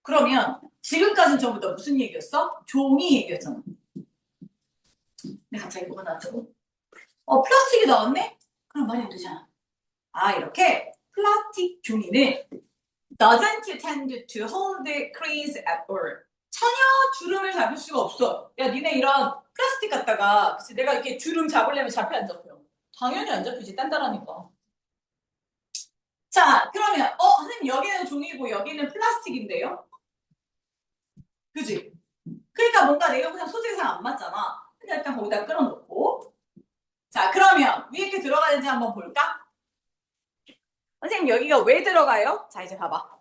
그러면 지금까지는 전부 다 무슨 얘기였어? 종이 얘기였잖아. 근데 갑자기 뭐가 나왔다고? 플라스틱이 나왔네? 그럼 말이 안 되잖아. 이렇게 플라스틱 종이는 doesn't tend to hold the crease at all. 전혀 주름을 잡을 수가 없어. 야, 니네 이런 플라스틱 갖다가 그치? 내가 이렇게 주름 잡으려면 잡혀 안 잡혀? 당연히 안 잡히지. 단단하니까. 자, 그러면 선생님 여기는 종이고 여기는 플라스틱인데요? 그지? 그러니까 뭔가 내가 그냥 소재상 안 맞잖아. 그냥 일단 거기다 끌어놓고. 자, 그러면 위에 이렇게 들어가는지 한번 볼까? 선생님 여기가 왜 들어가요? 자, 이제 봐봐.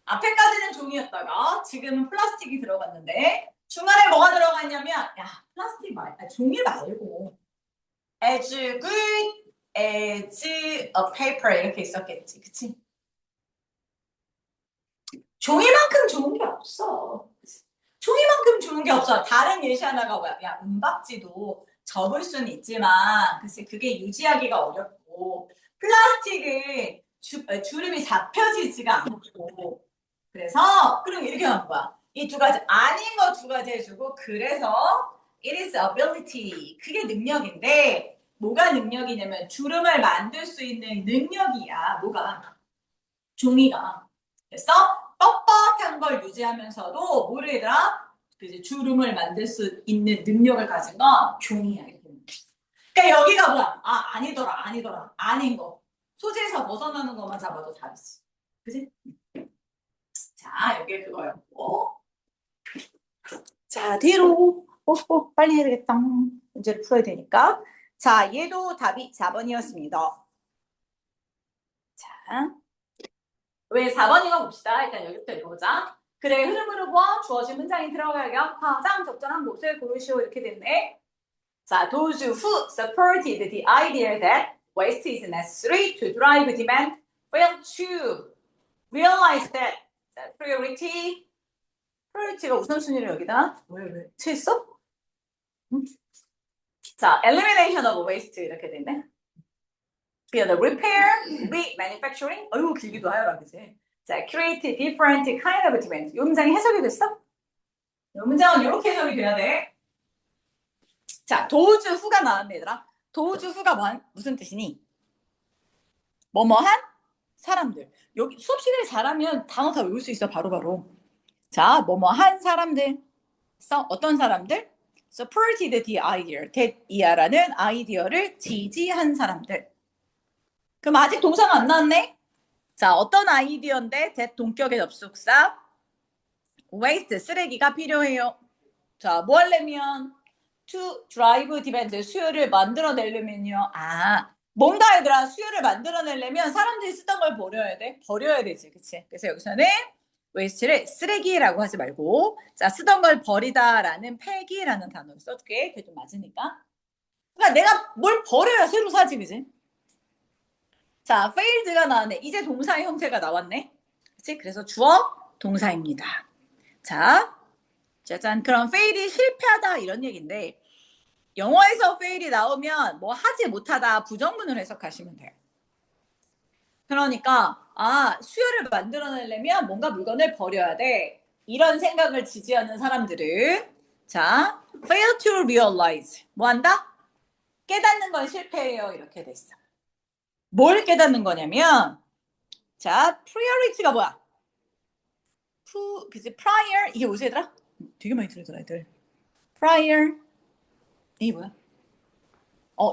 앞에까지는 종이였다가 지금은 플라스틱이 들어갔는데 중간에 뭐가 들어가 있냐면 야, 플라스틱 종이 말고 as good as a paper 이렇게 있었겠지. 그치? 종이만큼 좋은 게 없어. 종이만큼 좋은 게 없어. 다른 예시 하나가 뭐야? 야, 은박지도 접을 수는 있지만 글쎄 그게 유지하기가 어렵고 플라스틱은 주름이 잡혀지지가 않고 그래서 그럼 이렇게 하는 거야. 이 두 가지 아닌 거 두 가지 해주고 그래서 it is ability 그게 능력인데 뭐가 능력이냐면 주름을 만들 수 있는 능력이야. 뭐가? 종이가. 그래서 뻣뻣한 걸 유지하면서도 뭐를 얘들아? 그지 주름을 만들 수 있는 능력을 가진 건 종이야. 그러니까 여기가 뭐야? 아 아니더라 아니더라 아닌 거. 소재에서 벗어나는 것만 잡아도 다르지. 그지? 자 여기 그거였고. 자 뒤로. 빨리 해야 되겠다. 문제를 풀어야 되니까. 자 얘도 답이 4번이었습니다. 자. 왜 4번인가 봅시다. 일단 여기부터 읽어보자. 그래 흐름으로 보아 주어진 문장이 들어가게 가장 적절한 곳을 고르시오 이렇게 됐네. 자, those who supported the idea that waste is necessary to drive demand failed to realize that priority가 우선순위를 여기다 왜 채했어? 응? 자, elimination of waste 이렇게 됐네. the repair, remanufacturing, 어이구 길기도 하여라 그지? 자, create different kind of demand. 이 문장이 해석이 됐어? 이 문장은 이렇게 해석이 돼야 돼. 자, 도우즈 후가 나왔네 얘들아. 도우즈 후가 무슨 뜻이니? 뭐뭐한 사람들. 여기 수업 시간에 잘하면 단어 다 외울 수 있어 바로바로. 자, 뭐뭐한 사람들. 어떤 사람들? supported the idea. that이야라는 아이디어를 지지한 사람들. 그럼 아직 동사가 안 나왔네? 자, 어떤 아이디어인데 that 동격의 접속사 waste 쓰레기가 필요해요. 자, 뭐 하려면 to drive demand 수요를 만들어내려면요. 아, 뭔가 얘들아 수요를 만들어내려면 사람들이 쓰던 걸 버려야 돼. 버려야 되지, 그치? 그래서 여기서는 waste를 쓰레기라고 하지 말고 자 쓰던 걸 버리다라는 폐기라는 단어를 써줄게. 그게 좀 맞으니까. 그러니까 내가 뭘 버려야 새로 사지, 그치? 자, failed가 나왔네. 이제 동사의 형태가 나왔네. 그치? 그래서 주어 동사입니다. 자, 짜잔. 그럼 fail이 실패하다 이런 얘기인데 영어에서 fail이 나오면 뭐 하지 못하다 부정문을 해석하시면 돼요. 그러니까 수요를 만들어내려면 뭔가 물건을 버려야 돼. 이런 생각을 지지하는 사람들은 자, fail to realize 뭐 한다? 깨닫는 건 실패해요. 이렇게 됐어. 뭘 깨닫는 거냐면 자, priority가 뭐야? 그치? prior 이게 뭐지 얘들아? 되게 많이 들리더라 애들. prior 이게 뭐야?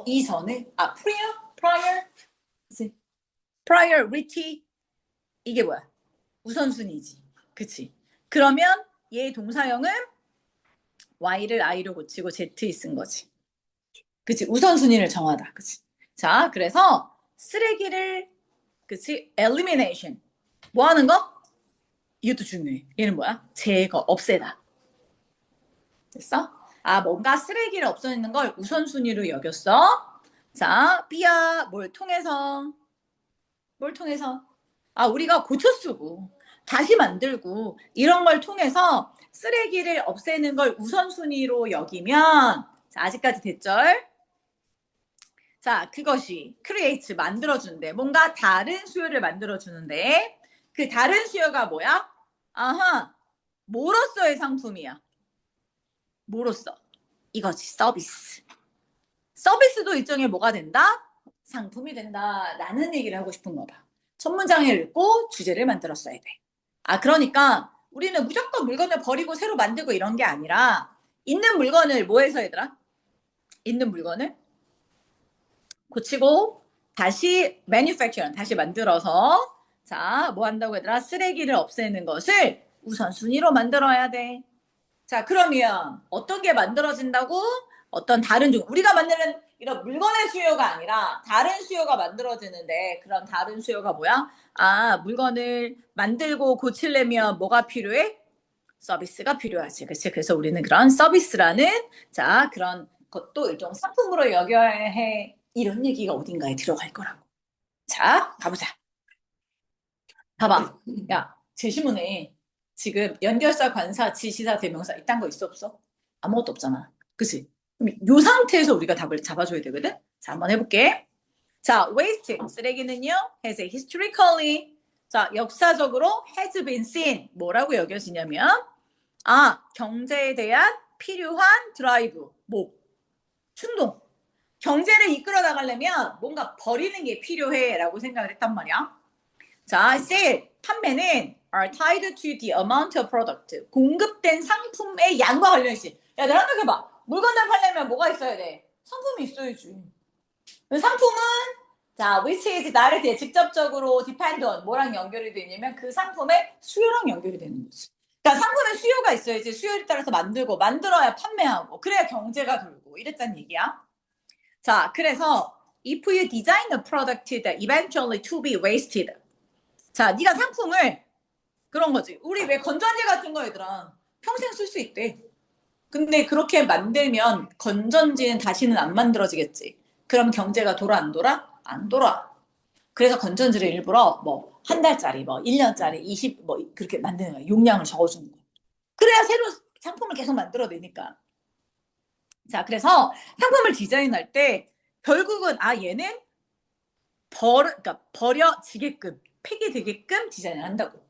이전에 prior 그치? priority 이게 뭐야? 우선순위지. 그치? 그러면 얘 동사형은 Y를 I로 고치고 Z 쓴 거지. 그치? 우선순위를 정하다. 그치? 자, 그래서 쓰레기를 그치? elimination 뭐 하는 거? 이것도 중요해. 얘는 뭐야? 제거, 없애다. 됐어? 뭔가 쓰레기를 없애는 걸 우선순위로 여겼어. 자, B야 뭘 통해서? 우리가 고쳐 쓰고 다시 만들고 이런 걸 통해서 쓰레기를 없애는 걸 우선순위로 여기면 자, 아직까지 됐죠? 자, 그것이 create 만들어주는데 뭔가 다른 수요를 만들어주는데 그 다른 수요가 뭐야? 뭐로서의 상품이야? 뭐로서? 이거지 서비스. 서비스도 일종의 뭐가 된다? 상품이 된다라는 얘기를 하고 싶은 거다. 첫 문장을 읽고 주제를 만들었어야 돼. 그러니까 우리는 무조건 물건을 버리고 새로 만들고 이런 게 아니라 있는 물건을 뭐 해서 얘들아? 있는 물건을 고치고 다시 manufacture, 다시 만들어서 자, 뭐 한다고 얘들아? 쓰레기를 없애는 것을 우선순위로 만들어야 돼. 자, 그러면 어떤 게 만들어진다고? 어떤 다른 우리가 만드는 이런 물건의 수요가 아니라 다른 수요가 만들어지는데 그런 다른 수요가 뭐야? 물건을 만들고 고치려면 뭐가 필요해? 서비스가 필요하지. 그치? 그래서 우리는 그런 서비스라는 자, 그런 것도 일종 상품으로 여겨야 해. 이런 얘기가 어딘가에 들어갈 거라고. 자, 가보자. 봐봐. 야, 제시문에 지금 연결사, 관사, 지시사, 대명사 이딴 거 있어 없어? 아무것도 없잖아. 그치? 그럼 이 상태에서 우리가 답을 잡아줘야 되거든? 자, 한번 해볼게. 자, waste, 쓰레기는요, has historically, 자, 역사적으로 has been seen, 뭐라고 여겨지냐면, 경제에 대한 필요한 드라이브, 충동. 경제를 이끌어 나가려면 뭔가 버리는 게 필요해라고 생각을 했단 말이야. 자, sale, 판매는 are tied to the amount of product. 공급된 상품의 양과 관련시. 야, 너 생각해봐. 물건을 팔려면 뭐가 있어야 돼? 상품이 있어야지. 상품은 자, which is directly 직접적으로 depend on 뭐랑 연결이 되냐면 그 상품의 수요랑 연결이 되는 거지. 그러니까 상품의 수요가 있어야지 수요에 따라서 만들어야 판매하고 그래야 경제가 돌고 이랬단 얘기야. 자, 그래서 if you design a product that eventually to be wasted. 자, 네가 상품을 그런 거지. 우리 왜 건전지 같은 거 얘들아 평생 쓸 수 있대. 근데 그렇게 만들면 건전지는 다시는 안 만들어지겠지. 그럼 경제가 돌아 안 돌아? 안 돌아. 그래서 건전지를 일부러 뭐 한 달짜리 뭐 1년짜리 20 뭐 그렇게 만드는 거야. 용량을 적어주는 거야. 그래야 새로 상품을 계속 만들어내니까. 자, 그래서 상품을 디자인할 때 결국은 얘는 그러니까 버려지게끔 폐기되게끔 디자인을 한다고.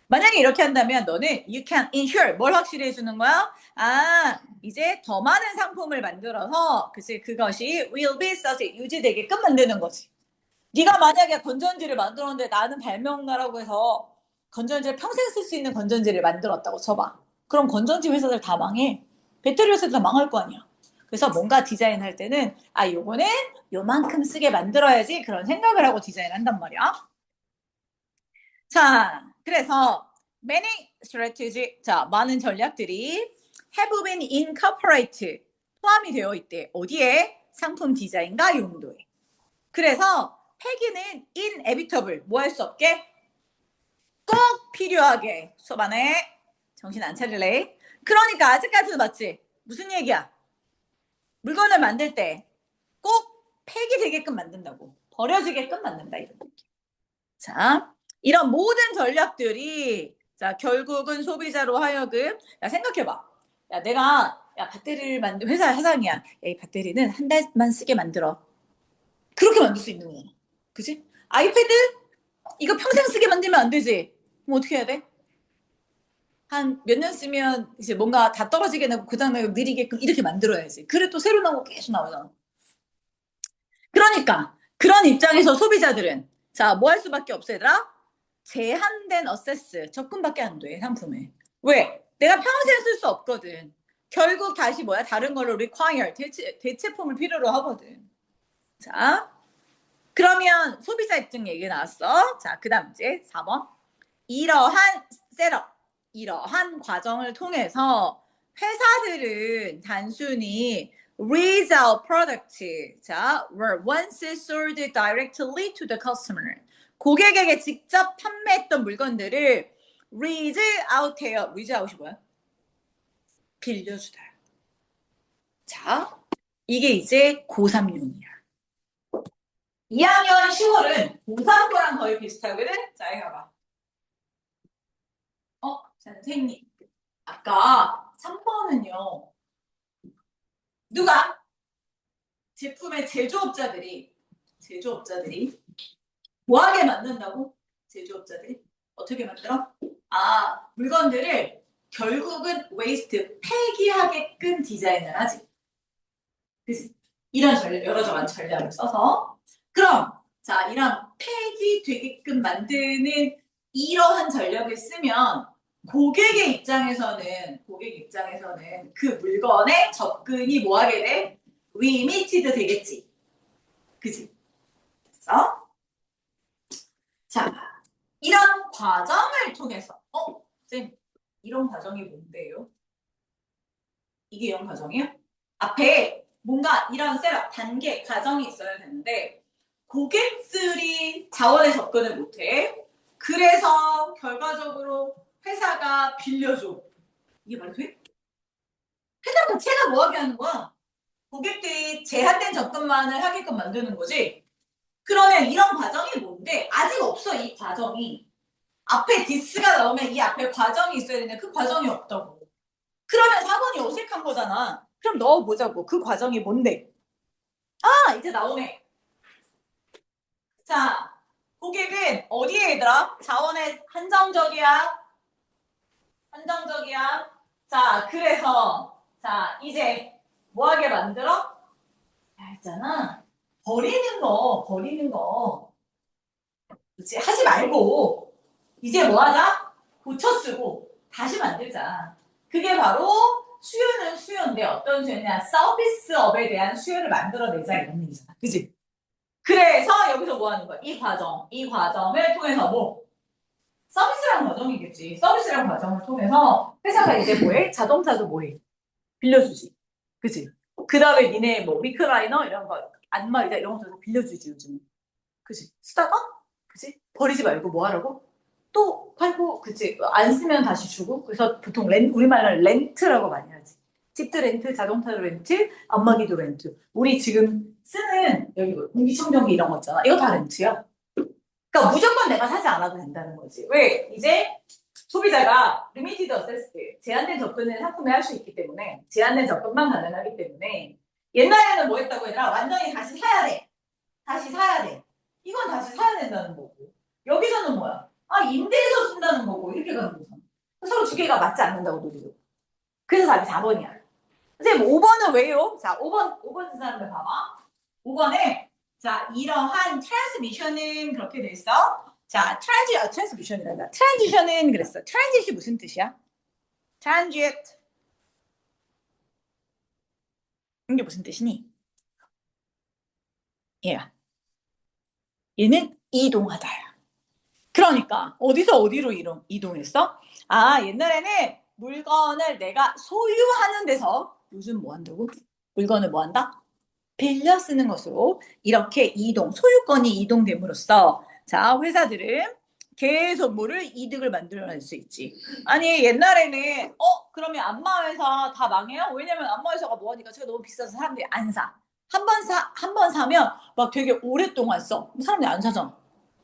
만약에 이렇게 한다면 너는 you can ensure 뭘 확실히 해주는 거야? 이제 더 많은 상품을 만들어서 그것이 will be such 유지되게끔 만드는 거지. 네가 만약에 건전지를 만들었는데 나는 발명가라고 해서 건전지를 평생 쓸 수 있는 건전지를 만들었다고 쳐봐. 그럼 건전지 회사들 다 망해. 배터리 회사들 다 망할 거 아니야. 그래서 뭔가 디자인할 때는 요거는 요만큼 쓰게 만들어야지 그런 생각을 하고 디자인한단 말이야. 자, 그래서 many strategy, 자, 많은 전략들이 have been incorporated, 포함이 되어 있대. 어디에? 상품 디자인과 용도에. 그래서 폐기는 inevitable, 뭐 할 수 없게? 꼭 필요하게. 수업 안에 정신 안 차릴래? 그러니까 아직까지도 맞지? 무슨 얘기야? 물건을 만들 때 꼭 폐기되게끔 만든다고. 버려지게끔 만든다. 이런 얘기. 자, 이런 모든 전략들이 자 결국은 소비자로 하여금 생각해봐. 내가 배터리를 만든 회사장이야. 야, 이 배터리는 한 달만 쓰게 만들어. 그렇게 만들 수 있는 거야. 그치? 아이패드 이거 평생 쓰게 만들면 안 되지. 그럼 어떻게 해야 돼? 한 몇 년 쓰면 이제 뭔가 다 떨어지게 나고 고장나고 느리게끔 이렇게 만들어야지. 그래 또 새로 나오고 계속 나오잖아. 그러니까 그런 입장에서 소비자들은 자 뭐 할 수밖에 없어 얘들아? 제한된 어세스 접근밖에 안 돼 상품에. 왜? 내가 평생 쓸 수 없거든. 결국 다시 다른 걸로 require 대체품을 필요로 하거든. 자 그러면 소비자 입증 얘기 나왔어. 자 그다음 이제 4번 이러한 셋업 이러한 과정을 통해서 회사들은 단순히 resell product 자 were once sold directly to the customer 고객에게 직접 판매했던 물건들을 lease out해요. lease out이 뭐야? 빌려주다. 자 이게 이제 고3용이야. 2학년 10월은 고3 거랑 거의 비슷하거든. 자 이거 봐. 선생님 아까 3번은요. 누가? 제품의 제조업자들이 뭐하게 만든다고? 제조업자들이 어떻게 만들어? 물건들을 결국은 웨이스트 폐기하게끔 디자인을 하지. 그치? 이런 여러 전략을 써서 그럼 자 이런 폐기되게끔 만드는 이러한 전략을 쓰면 고객의 입장에서는 그 물건에 접근이 뭐하게 돼? 리미티드 되겠지. 그치? 됐어? 자, 이런 과정을 통해서 쌤, 이런 과정이 뭔데요? 이게 이런 과정이요? 앞에 뭔가 이런 셋업, 단계, 과정이 있어야 되는데 고객들이 자원에 접근을 못해. 그래서 결과적으로 회사가 빌려줘. 이게 말이 돼? 회사 자체가 뭐하게 하는 거야? 고객들이 제한된 접근만을 하게끔 만드는 거지. 그러면 이런 과정이 뭔데? 아직 없어, 이 과정이. 앞에 디스가 나오면 이 앞에 과정이 있어야 되는데 그 과정이 없다고. 그러면 4번이 어색한 거잖아. 그럼 넣어보자고. 그 과정이 뭔데? 이제 나오네. 자, 고객은 어디에 얘들아? 자원에 한정적이야. 자, 그래서 자 이제 뭐하게 만들어? 있잖아. 버리는 거. 그치? 하지 말고, 이제 뭐 하자? 고쳐 쓰고, 다시 만들자. 그게 바로 수요는 수요인데, 어떤 수요냐? 서비스업에 대한 수요를 만들어내자, 이런 얘기잖아. 그치? 그래서 여기서 뭐 하는 거야? 이 과정을 통해서 뭐? 서비스라는 과정이겠지. 서비스라는 과정을 통해서 회사가 이제 뭐해? 자동차도 뭐해? 빌려주지. 그치? 그 다음에 니네 뭐 리클라이너 이런 거, 안마 의자 이런 것도 빌려주지, 요즘. 그치? 쓰다가? 그치? 버리지 말고 뭐 하라고? 또 팔고, 그치? 안 쓰면 다시 주고. 그래서 보통 우리말로는 렌트라고 많이 하지. 집도 렌트, 자동차도 렌트, 안마기도 렌트. 우리 지금 쓰는 여기 뭐 공기청정기 이런 거 있잖아. 이거 다 렌트야. 그러니까 무조건 내가 사지 않아도 된다는 거지. 왜? 이제 소비자가 리미티드 어세스, 제한된 접근을 상품에 할 수 있기 때문에, 제한된 접근만 가능하기 때문에, 옛날에는 뭐 했다고 얘들아? 완전히 다시 사야 돼. 다시 사야 돼. 이건 다시 사야 된다는 거고. 여기서는 뭐야? 아, 임대해서 쓴다는 거고. 이렇게 가는 거잖아. 서로 두 개가 맞지 않는다고 노리고. 그래서 답이 4번이야. 선생님, 5번은 왜요? 자, 5번 쓴 사람들 봐봐. 5번에, 자, 이러한 트랜스미션은 그렇게 돼 있어. 자, 트랜스미션이란다. 트랜지션은 그랬어. 트랜짓이 무슨 뜻이야? 트랜짓. 이게 무슨 뜻이니? 얘야. 얘는 이동하다야. 그러니까 어디서 어디로 이동했어? 아, 옛날에는 물건을 내가 소유하는 데서 요즘 뭐 한다고? 물건을 뭐 한다? 빌려 쓰는 것으로 이렇게 소유권이 이동됨으로써 자, 회사들은 계속 뭐를 이득을 만들어낼 수 있지. 아니, 옛날에는 그러면 안마회사 다 망해요? 왜냐면 안마회사가 뭐하니까 제가 너무 비싸서 사람들이 안 사. 한 번 사면 막 되게 오랫동안 써. 사람들이 안 사잖아.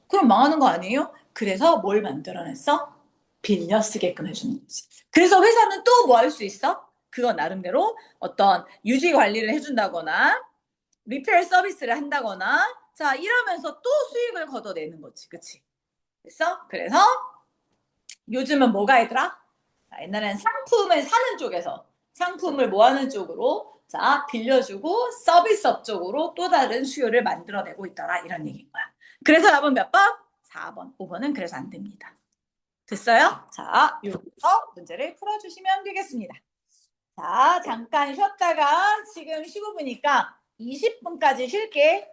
그럼 망하는 거 아니에요? 그래서 뭘 만들어냈어? 빌려 쓰게끔 해주는 거지. 그래서 회사는 또 뭐 할 수 있어? 그거 나름대로 어떤 유지 관리를 해준다거나 리페어 서비스를 한다거나 자 이러면서 또 수익을 걷어내는 거지. 그치? 됐어? 그래서 요즘은 뭐가 있더라? 자, 옛날엔 상품을 사는 쪽에서 상품을 뭐 하는 쪽으로 자 빌려주고 서비스업 쪽으로 또 다른 수요를 만들어내고 있더라 이런 얘기인 거야. 그래서 답은 몇 번? 4번. 5번은 그래서 안 됩니다. 됐어요? 자, 여기서 문제를 풀어주시면 되겠습니다. 자, 잠깐 쉬었다가 지금 쉬고 보니까 20분까지 쉴게.